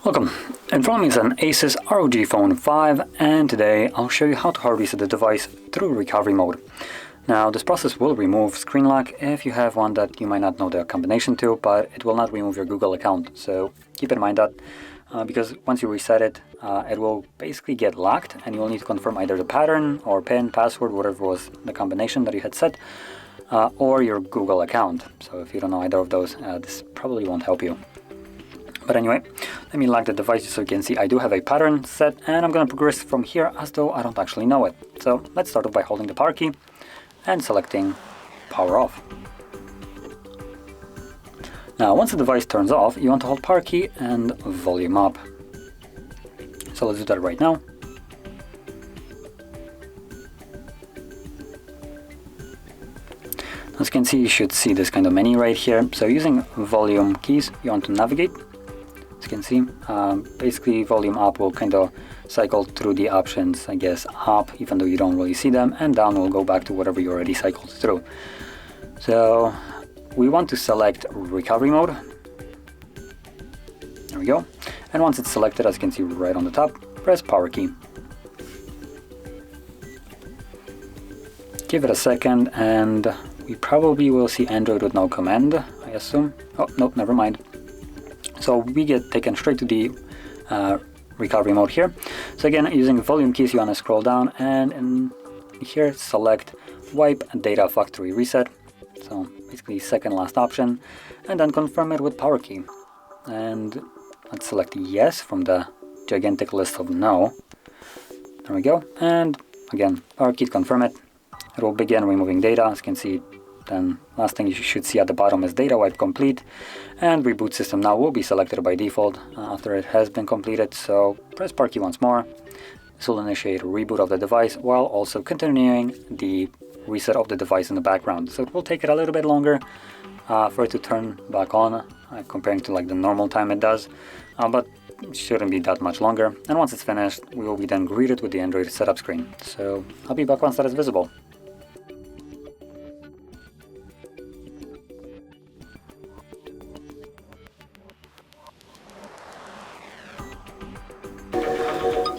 Welcome. In front of me is an ASUS ROG Phone 5, and today I'll show you how to hard reset the device through recovery mode. Now, this process will remove screen lock if you have one that you might not know the combination to, but it will not remove your Google account. So keep in mind that because once you reset it, it will basically get locked and you'll need to confirm either the pattern or PIN, password, whatever was the combination that you had set, or your Google account. So if you don't know either of those, this probably won't help you. But anyway, let me lock the device so you can see I do have a pattern set, and I'm going to progress from here as though I don't actually know it. So let's start off by holding the power key and selecting power off. Now once the device turns off, you want to hold power key and volume up. So let's do that right now. As you can see, you should see this kind of menu right here. So using volume keys, you want to navigate. As you can see, basically volume up will kind of cycle through the options, I guess, up, even though you don't really see them, and down will go back to whatever you already cycled through. So we want to select recovery mode. There we go. And once it's selected, as you can see right on the top, press power key. Give it a second, and we probably will see Android with no command, I assume. Oh, no, never mind. So we get taken straight to the recovery mode here. So again, using volume keys, you want to scroll down and in here select wipe data factory reset. So basically second last option, and then confirm it with power key. And let's select yes from the gigantic list of no. There we go. And again, power key to confirm it. It will begin removing data. As you can see, then last thing you should see at the bottom is data wipe complete, and reboot system now will be selected by default after it has been completed. So press power key once more. This will initiate a reboot of the device while also continuing the reset of the device in the background. So it will take it a little bit longer for it to turn back on comparing to like the normal time it does, but it shouldn't be that much longer. And once it's finished, we will be then greeted with the Android setup screen. So I'll be back once that is visible.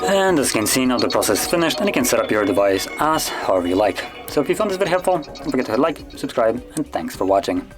And as you can see, now the process is finished and you can set up your device as however you like. So if you found this video helpful, don't forget to hit like, subscribe, and thanks for watching.